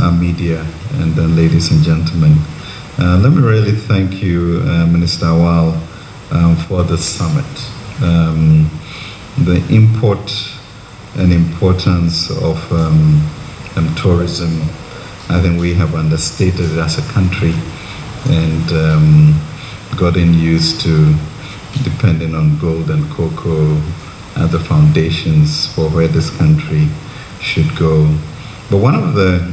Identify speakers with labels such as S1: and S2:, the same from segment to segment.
S1: our media, and then ladies and gentlemen. Let me really thank you, Minister Awal, for the summit. The import and importance of tourism, I think we have understated it as a country and gotten used to depending on gold and cocoa as the foundations for where this country should go. But one of the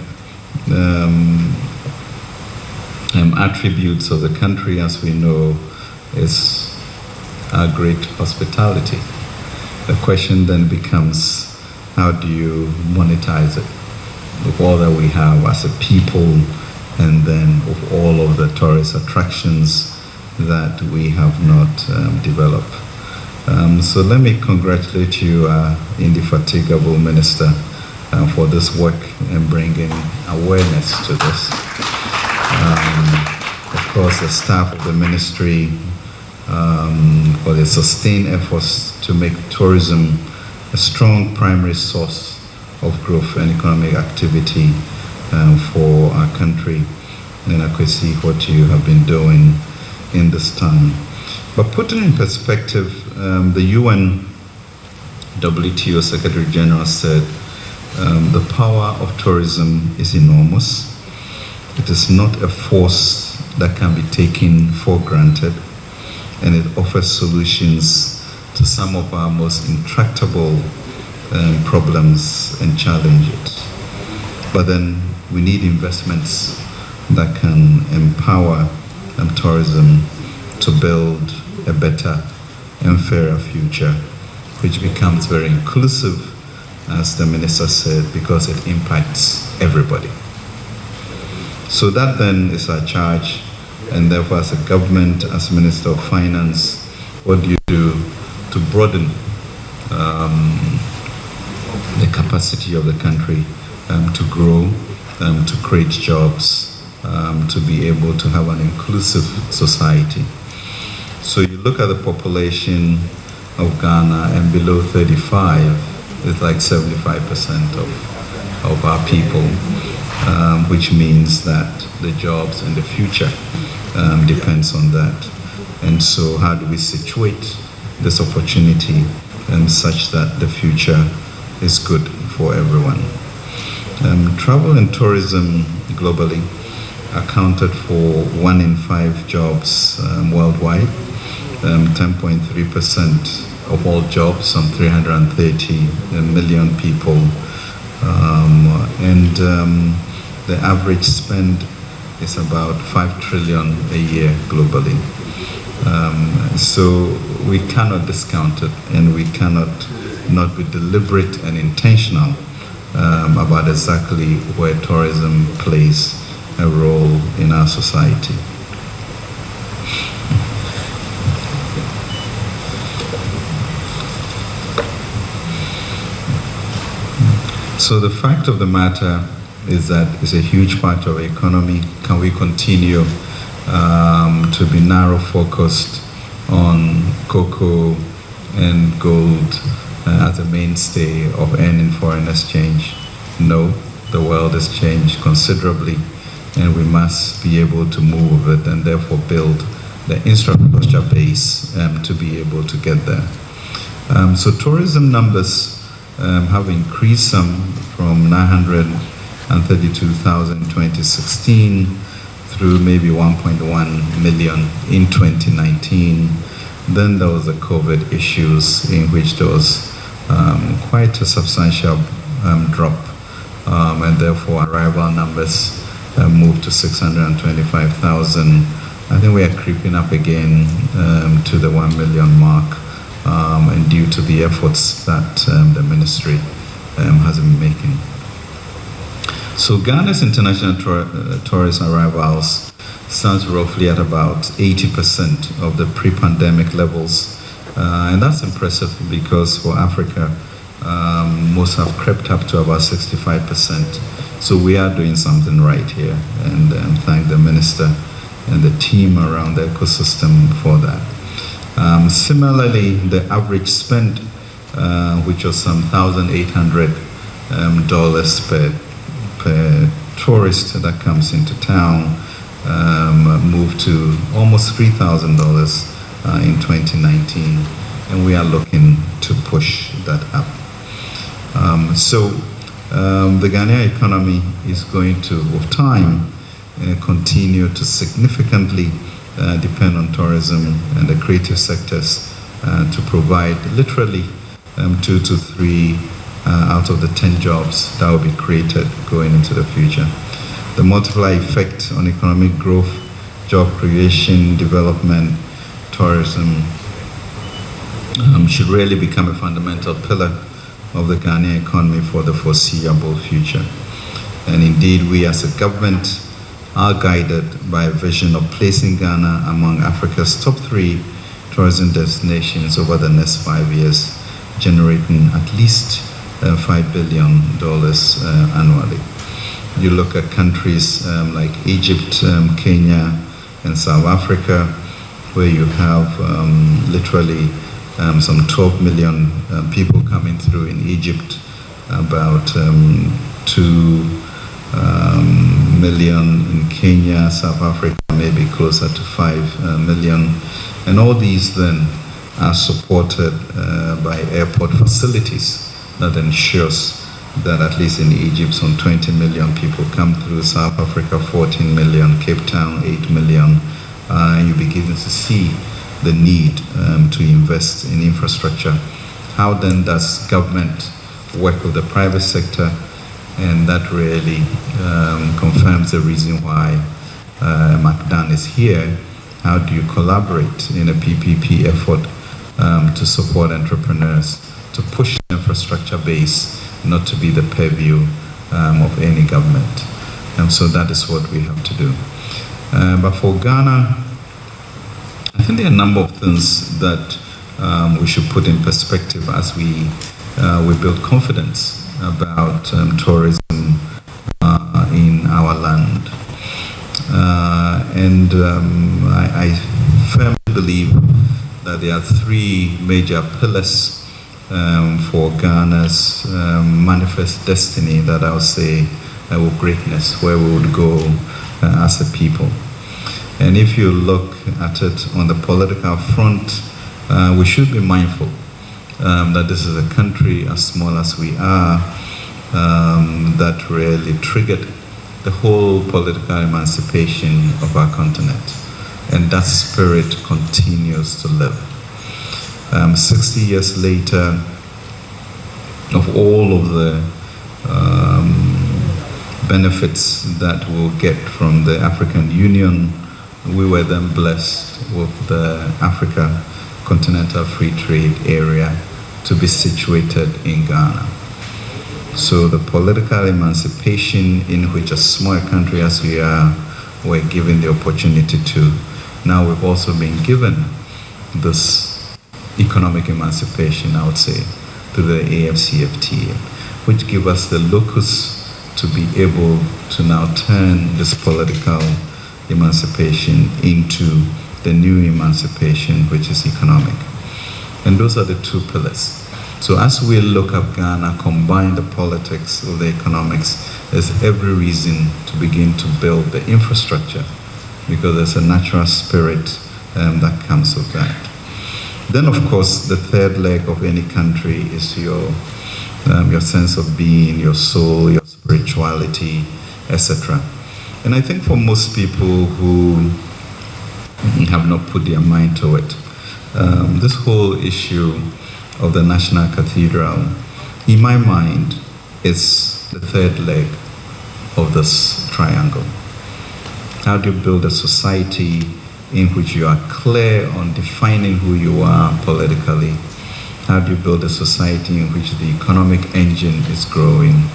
S1: attributes of the country, as we know, is our great hospitality. The question then becomes, how do you monetize it with all that we have as a people, and then with all of the tourist attractions that we have not developed? So let me congratulate you, indefatigable Minister, for this work and bringing awareness to this. Of course, the staff of the ministry for the sustained efforts to make tourism a strong primary source of growth and economic activity for our country. And I could see what you have been doing in this time. But putting in perspective, the UN WTO Secretary General said the power of tourism is enormous. It is not a force that can be taken for granted, and it offers solutions to some of our most intractable problems and challenges. But then we need investments that can empower tourism to build a better and fairer future, which becomes very inclusive, as the minister said, because it impacts everybody. So that then is our charge, and therefore as a government, as Minister of Finance, what do you do to broaden the capacity of the country to grow, to create jobs, to be able to have an inclusive society? So you look at the population of Ghana, and below 35 is like 75% of our people, which means that the jobs and the future depends on that. And so how do we situate this opportunity such that the future is good for everyone? Travel and tourism globally accounted for 1 in 5 jobs worldwide, 10.3% of all jobs, some 330 million people, and the average spend is about 5 trillion a year globally. So we cannot discount it, and we cannot not be deliberate and intentional about exactly where tourism plays a role in our society. So the fact of the matter is that it's a huge part of our economy. Can we continue to be narrow focused on cocoa and gold as a mainstay of earning foreign exchange? No, the world has changed considerably, and we must be able to move with it and therefore build the infrastructure base to be able to get there. So tourism numbers have increased some from 932,000 in 2016 through maybe 1.1 million in 2019. Then there was the COVID issues, in which there was quite a substantial drop, and therefore arrival numbers moved to 625,000. I think we are creeping up again to the 1 million mark, and due to the efforts that the ministry has been making. So Ghana's international tourist arrivals stands roughly at about 80% of the pre-pandemic levels, and that's impressive because for Africa, most have crept up to about 65%. So we are doing something right here, and thank the minister and the team around the ecosystem for that. Similarly, the average spend, which was some $1,800 per tourist that comes into town moved to almost $3,000 in 2019, and we are looking to push that up. The Ghanaian economy is going to, with time, continue to significantly depend on tourism and the creative sectors to provide literally 2 to 3 out of the 10 jobs that will be created going into the future. The multiplier effect on economic growth, job creation, development, tourism should really become a fundamental pillar of the Ghanaian economy for the foreseeable future. And indeed, we as a government are guided by a vision of placing Ghana among Africa's top 3 tourism destinations over the next 5 years, generating at least $5 billion annually. You look at countries like Egypt, Kenya, and South Africa, where you have literally some 12 million people coming through in Egypt, about 2 million in Kenya, South Africa maybe closer to 5 million. And all these then are supported by airport facilities that ensures that at least in Egypt some 20 million people come through, South Africa 14 million, Cape Town 8 million. And you begin to see the need to invest in infrastructure. How then does government work with the private sector? And that really confirms the reason why MacDan is here. How do you collaborate in a PPP effort to support entrepreneurs, to push the infrastructure base, not to be the purview of any government? And so that is what we have to do. But for Ghana, I think there are a number of things that we should put in perspective as we build confidence about tourism in our land. I firmly believe that there are 3 major pillars for Ghana's manifest destiny that I'll say with greatness, where we would go as a people. And if you look at it on the political front, we should be mindful that this is a country as small as we are that really triggered the whole political emancipation of our continent. And that spirit continues to live. 60 years later, of all of the benefits that we'll get from the African Union, we were then blessed with the Africa Continental Free Trade Area to be situated in Ghana. So the political emancipation in which a small country as we are were given the opportunity to, now we've also been given this economic emancipation, I would say, through the AFCFTA, which give us the locus to be able to now turn this political emancipation into the new emancipation, which is economic. And those are the 2 pillars. So as we look at Ghana, combine the politics with the economics, there's every reason to begin to build the infrastructure, because there's a natural spirit that comes with that. Then, of course, the 3rd leg of any country is your sense of being, your soul, your spirituality, etc. And I think for most people who have not put their mind to it, this whole issue of the National Cathedral, in my mind, is the 3rd leg of this triangle. How do you build a society in which you are clear on defining who you are politically? How do you build a society in which the economic engine is growing?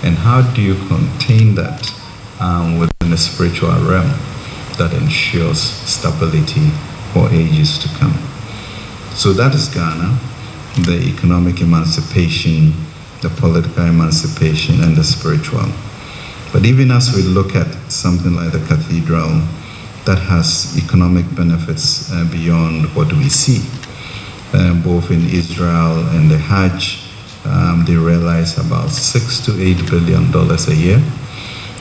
S1: And how do you contain that within the spiritual realm that ensures stability for ages to come? So that is Ghana, the economic emancipation, the political emancipation, and the spiritual. But even as we look at something like the cathedral, that has economic benefits beyond what we see. Both in Israel and the Hajj, they realize about $6 to $8 billion a year.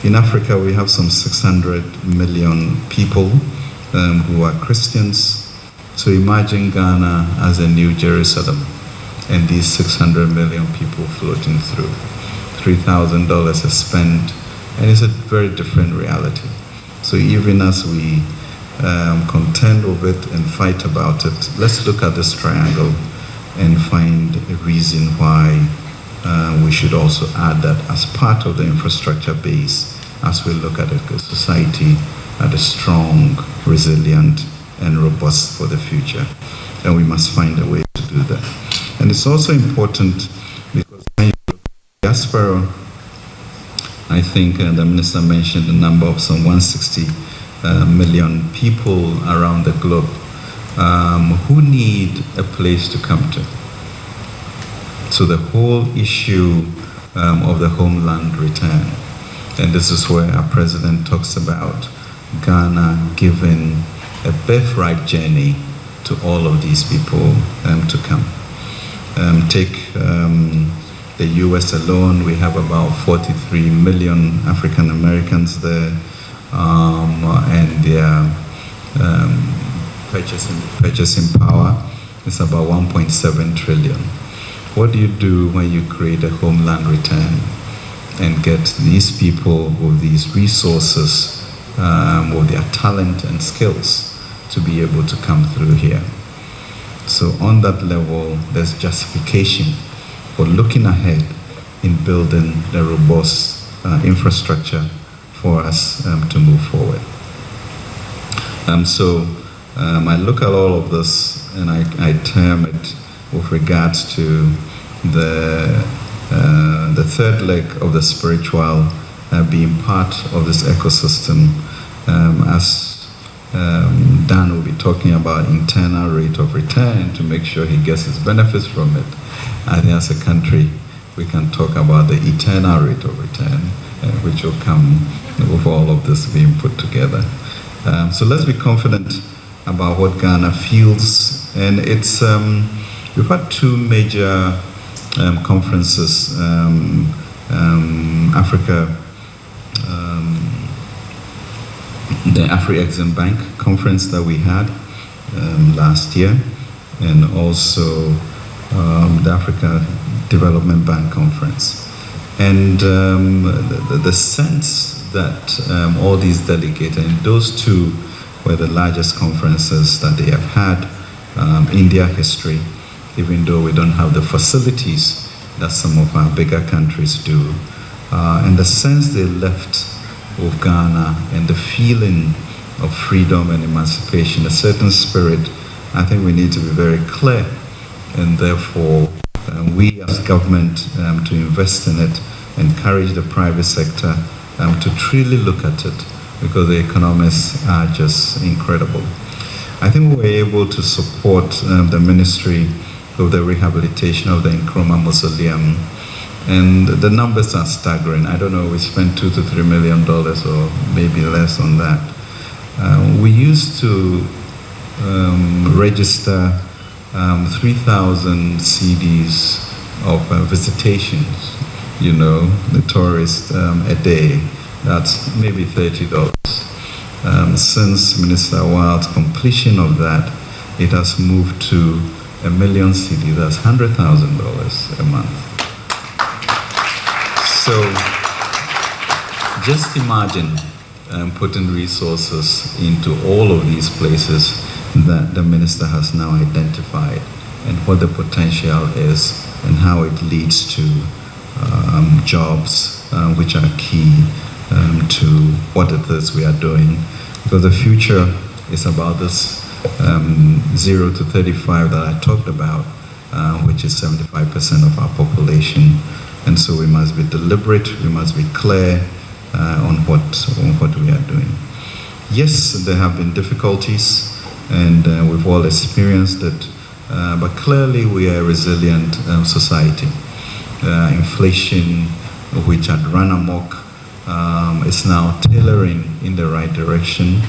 S1: In Africa, we have some 600 million people who are Christians. So imagine Ghana as a New Jerusalem and these 600 million people floating through. $3,000 is spent, and it's a very different reality. So even as we contend with it and fight about it, let's look at this triangle and find a reason why we should also add that as part of the infrastructure base as we look at a society that is strong, resilient, and robust for the future. And we must find a way to do that. And it's also important because when you look at diaspora, I think the minister mentioned the number of some 160 million people around the globe who need a place to come to. So the whole issue of the homeland return, and this is where our president talks about Ghana giving a birthright journey to all of these people to come. Take the US alone, we have about 43 million African Americans there, and their purchasing power is about 1.7 trillion. What do you do when you create a homeland return and get these people with these resources, with their talent and skills to be able to come through here? So on that level, there's justification for looking ahead in building the robust infrastructure for us to move forward. So I look at all of this and I term it with regards to the third leg of the spiritual being part of this ecosystem, as Dan will be talking about internal rate of return to make sure he gets his benefits from it. I think as a country, we can talk about the eternal rate of return, which will come with all of this being put together. So let's be confident about what Ghana feels. And it's, we've had two major conferences, Africa, the Afri-Exim Bank conference that we had last year, and also the Africa Development Bank conference. And the sense that all these delegates, and those two were the largest conferences that they have had in their history, even though we don't have the facilities that some of our bigger countries do. And the sense they left with Ghana and the feeling of freedom and emancipation, a certain spirit, I think we need to be very clear, and therefore we as government to invest in it, encourage the private sector to truly look at it, because the economics are just incredible. I think we were able to support the ministry of the rehabilitation of the Nkrumah Mausoleum, and the numbers are staggering. I don't know, we spent $2 to $3 million or maybe less on that. We used to register 3,000 CDs of visitations, you know, the tourists a day. That's maybe $30. Since Minister Wild's completion of that, it has moved to 1 million CDs. That's $100,000 a month. So just imagine putting resources into all of these places that the minister has now identified, and what the potential is, and how it leads to jobs which are key to what it is we are doing. Because the future is about this 0 to 35 that I talked about, which is 75% of our population. And so we must be deliberate, we must be clear on what we are doing. Yes, there have been difficulties, and we've all experienced it, but clearly we are a resilient society. Inflation, which had run amok, is now tailoring in the right direction,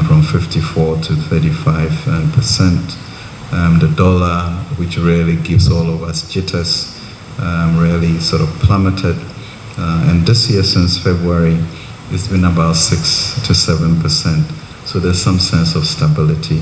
S1: from 54 to 35%. The dollar, which really gives all of us jitters, really sort of plummeted And this year, since February, it's been about 6 to 7%. So there's some sense of stability.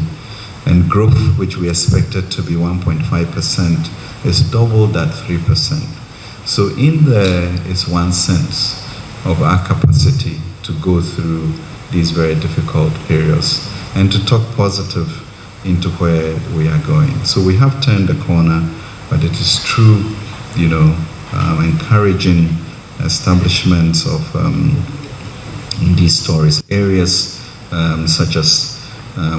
S1: And growth, which we expected to be 1.5%, is double that 3%. So in there is one sense of our capacity to go through these very difficult periods and to talk positive into where we are going. So we have turned the corner, but it is true, encouraging establishments of these tourist areas, such as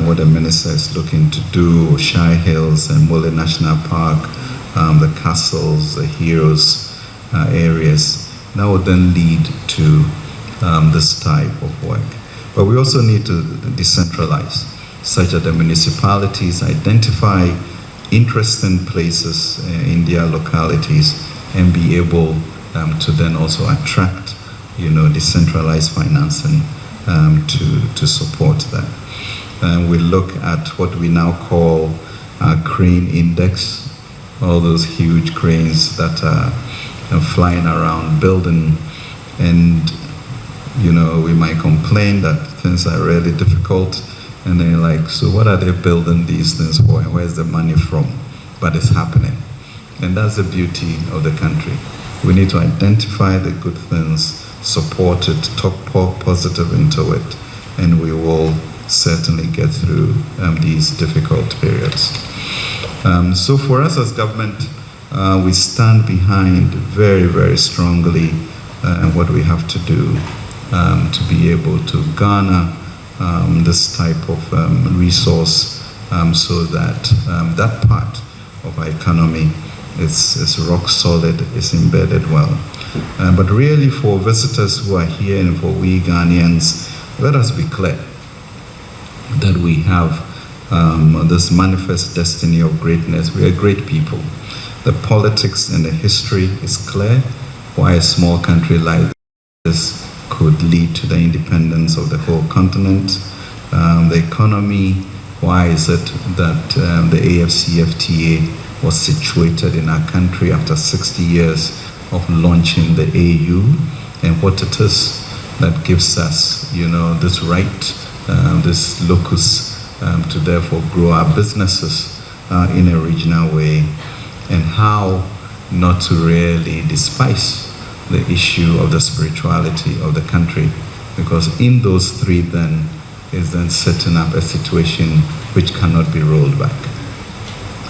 S1: what the minister is looking to do, Shire Hills and Mole National Park, the castles, the heroes areas. That would then lead to this type of work. But we also need to decentralize, such that the municipalities identify interesting places in their localities and be able to then also attract, decentralized financing to support that. And we look at what we now call our crane index, all those huge cranes that are flying around building, and we might complain that things are really difficult, and they're like, so what are they building these things for, and where's the money from? But it's happening, and that's the beauty of the country. We need to identify the good things, support it, talk positive into it, and we will certainly get through these difficult periods. So for us as government, we stand behind very, very strongly what we have to do to be able to garner this type of resource so that that part of our economy is rock solid, is embedded well. But really, for visitors who are here and for we Ghanaians, let us be clear that we have this manifest destiny of greatness. We are great people. The politics and the history is clear why a small country like this could lead to the independence of the whole continent. The economy, why is it that the AFCFTA was situated in our country after 60 years of launching the AU, and what it is that gives us, this right, this locus to therefore grow our businesses in a regional way, and how not to really despise the issue of the spirituality of the country, because in those three then is then setting up a situation which cannot be rolled back,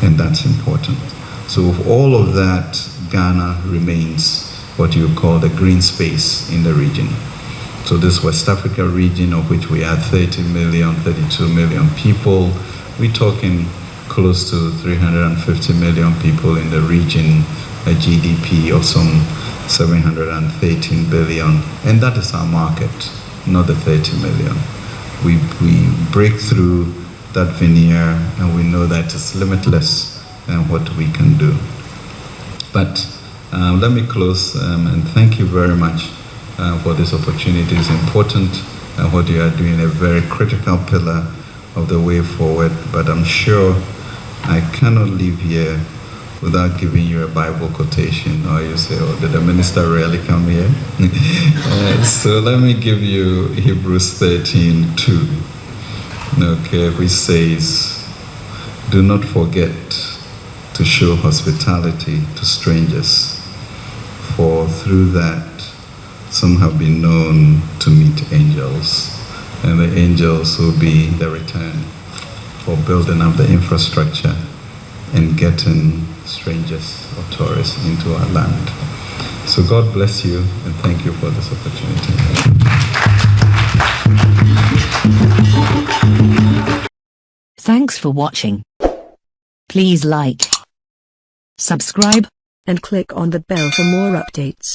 S1: and that's important. So with all of that, Ghana remains what you call the green space in the region. So this West Africa region, of which we had 30 million, 32 million people, we're talking close to 350 million people in the region, a GDP of some 713 billion, and that is our market, not the 30 million. We break through that veneer, and we know that it's limitless and what we can do. But let me close and thank you very much for this opportunity. It's important what you are doing, a very critical pillar of the way forward, but I'm sure I cannot leave here without giving you a Bible quotation, or you say, oh, did the minister really come here? So let me give you Hebrews 13:2, okay, which says, do not forget to show hospitality to strangers, for through that some have been known to meet angels, and the angels will be the return for building up the infrastructure and getting strangers or tourists into our land. So God bless you, and thank you for this opportunity.
S2: Thanks for watching. Please like, subscribe,
S3: and click on the bell for more updates.